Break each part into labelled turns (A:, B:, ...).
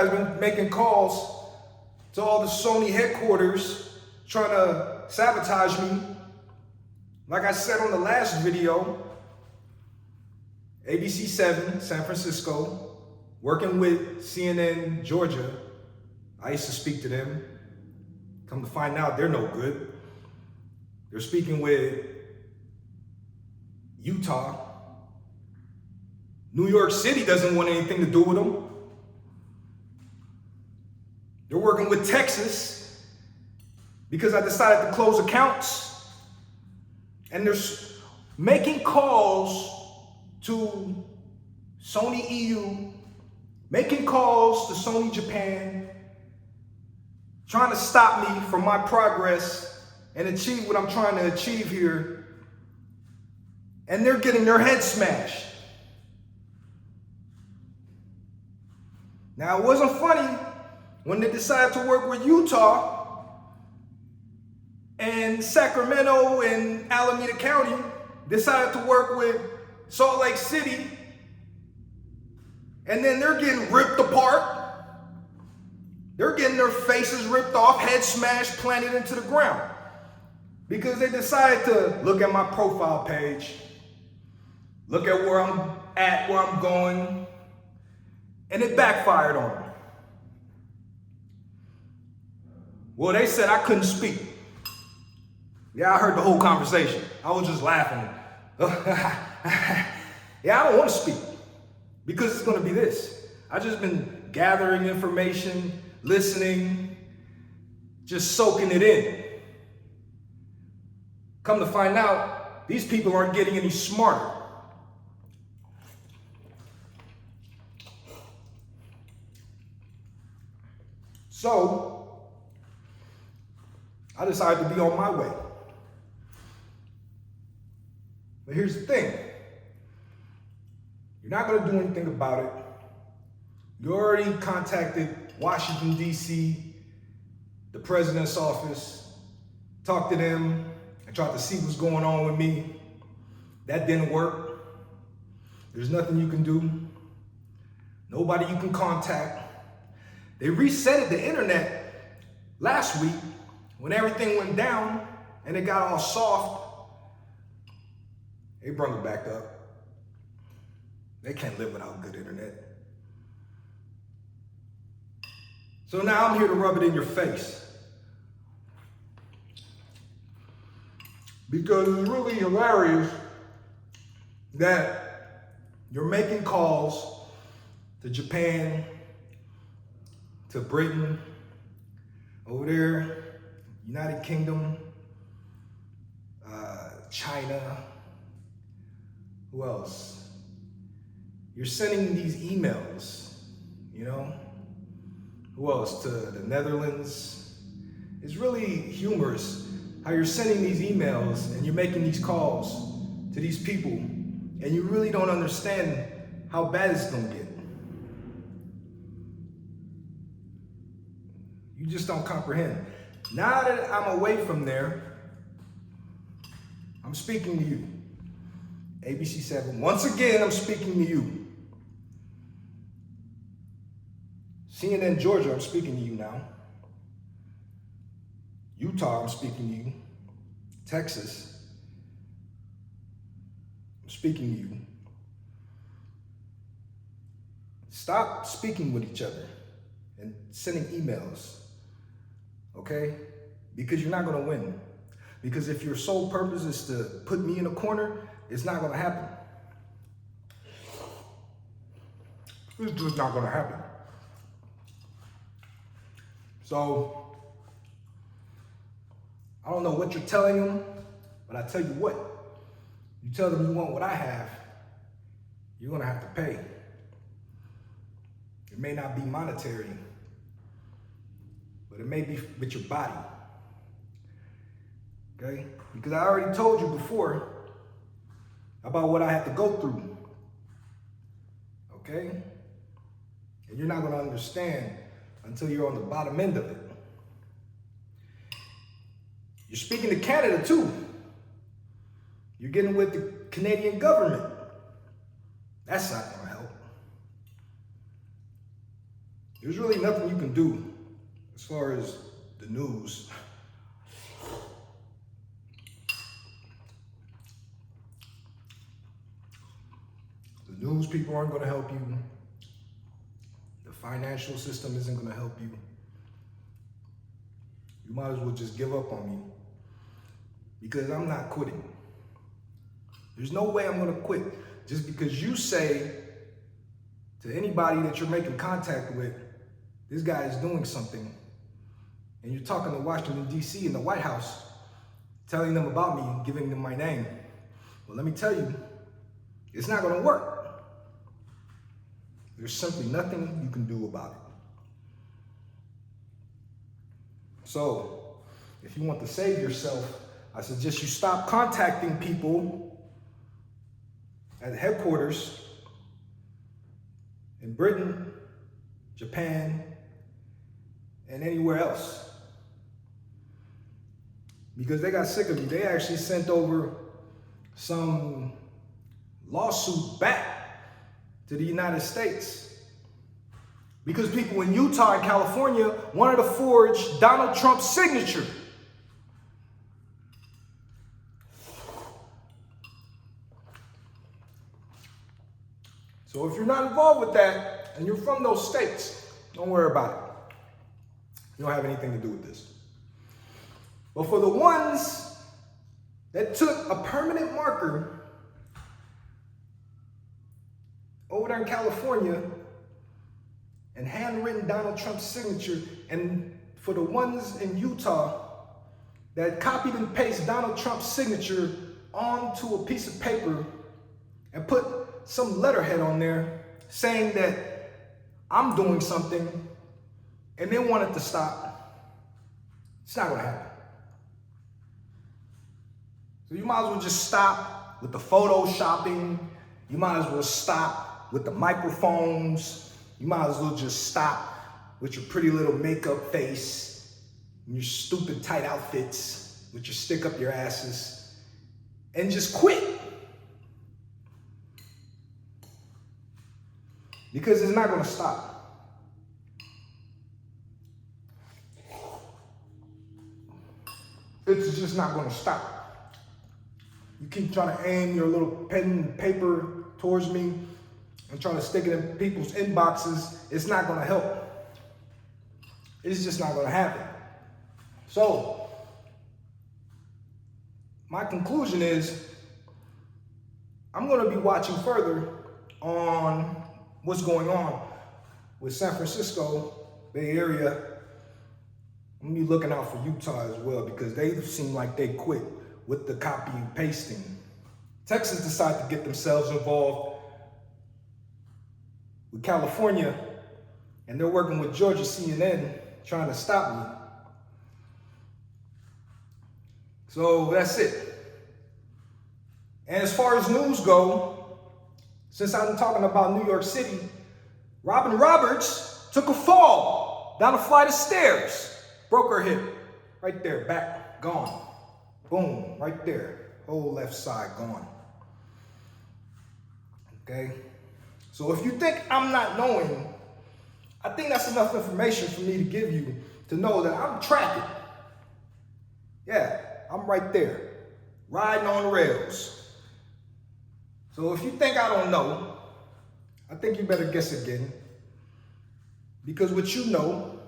A: I've been making calls to all the Sony headquarters trying to sabotage me. Like I said on the last video, ABC 7, San Francisco, working with CNN Georgia. I used to speak to them. Come to find out, they're no good. They're speaking with Utah. New York City doesn't want anything to do with them. They're working with Texas because I decided to close accounts. And they're making calls to Sony EU, making calls to Sony Japan, trying to stop me from my progress and achieve what I'm trying to achieve here. And they're getting their heads smashed. Now, it wasn't funny when they decided to work with Utah and Sacramento and Alameda County decided to work with Salt Lake City, and then they're getting ripped apart. They're getting their faces ripped off, head smashed, planted into the ground because they decided to look at my profile page, look at where I'm at, where I'm going, and it backfired on them. Well, they said I couldn't speak. Yeah, I heard the whole conversation. I was just laughing. Yeah, I don't want to speak because it's going to be this. I've just been gathering information, listening, just soaking it in. Come to find out, these people aren't getting any smarter. So, I decided to be on my way. But here's the thing. You're not going to do anything about it. You already contacted Washington, D.C., the president's office, talked to them, and tried to see what's going on with me. That didn't work. There's nothing you can do. Nobody you can contact. They resetted the internet last week when everything went down and it got all soft. They brought it back up. They can't live without good internet. So now I'm here to rub it in your face. Because it's really hilarious that you're making calls to Japan, to Britain, over there, United Kingdom, China, who else? You're sending these emails, you know? Who else? To the Netherlands. It's really humorous how you're sending these emails and you're making these calls to these people and you really don't understand how bad it's gonna get. You just don't comprehend. Now that I'm away from there, I'm speaking to you. ABC 7, once again, I'm speaking to you. CNN Georgia, I'm speaking to you now. Utah, I'm speaking to you. Texas, I'm speaking to you. Stop speaking with each other and sending emails, okay? Because you're not gonna win. Because if your sole purpose is to put me in a corner, it's not gonna happen. It's just not gonna happen. So, I don't know what you're telling them, but I tell you what, you tell them you want what I have, you're gonna have to pay. It may not be monetary, but it may be with your body. Okay? Because I already told you before about what I have to go through. Okay? And you're not going to understand until you're on the bottom end of it. You're speaking to Canada too. You're getting with the Canadian government. That's not going to help. There's really nothing you can do as far as the news. The news people aren't going to help you. The financial system isn't going to help you. You might as well just give up on me, because I'm not quitting. There's no way I'm going to quit just because you say to anybody that you're making contact with, this guy is doing something, and you're talking to Washington, D.C. in the White House, telling them about me, giving them my name. Well, let me tell you, it's not going to work. There's simply nothing you can do about it. So, if you want to save yourself, I suggest you stop contacting people at headquarters in Britain, Japan, and anywhere else. Because they got sick of me. They actually sent over some lawsuit back to the United States. Because people in Utah and California wanted to forge Donald Trump's signature. So if you're not involved with that and you're from those states, don't worry about it. You don't have anything to do with this. But for the ones that took a permanent marker over there in California and handwritten Donald Trump's signature, and for the ones in Utah that copied and pasted Donald Trump's signature onto a piece of paper and put some letterhead on there saying that I'm doing something and they want it to stop, it's not going to happen. So you might as well just stop with the photoshopping. You might as well stop with the microphones. You might as well just stop with your pretty little makeup face and your stupid tight outfits with your stick up your asses, and just quit. Because it's not going to stop. It's just not going to stop. You keep trying to aim your little pen and paper towards me and trying to stick it in people's inboxes. It's not going to help. It's just not going to happen. So, my conclusion is, I'm going to be watching further on what's going on with San Francisco, Bay Area. I'm going to be looking out for Utah as well, because they seem like they quit with the copy and pasting. Texas decided to get themselves involved with California, and they're working with Georgia CNN trying to stop me. So that's it. And as far as news go, since I'm talking about New York City, Robin Roberts took a fall down a flight of stairs, broke her hip, right there, back, gone. Boom, right there, whole left side gone. Okay, so if you think I'm not knowing, I think that's enough information for me to give you to know that I'm tracking. Yeah, I'm right there, riding on rails. So if you think I don't know, I think you better guess again, because what you know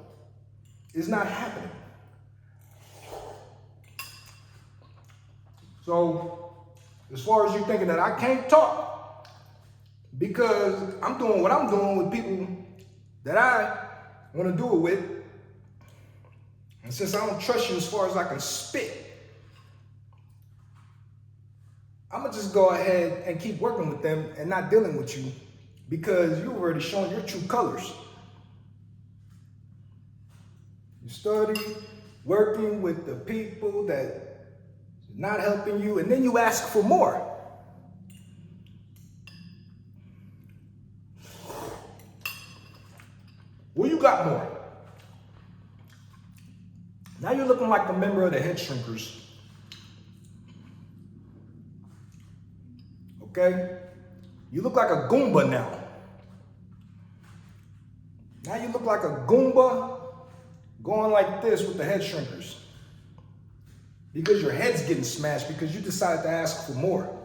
A: is not happening. So as far as you thinking that I can't talk because I'm doing what I'm doing with people that I want to do it with, and since I don't trust you as far as I can spit, I'm going to just go ahead and keep working with them and not dealing with you, because you've already shown your true colors. You study working with the people that are not helping you, and then you ask for more. Well, you got more. Now you're looking like a member of the head shrinkers. Okay? You look like a Goomba now. Now you look like a Goomba going like this with the head shrinkers. Because your head's getting smashed because you decided to ask for more.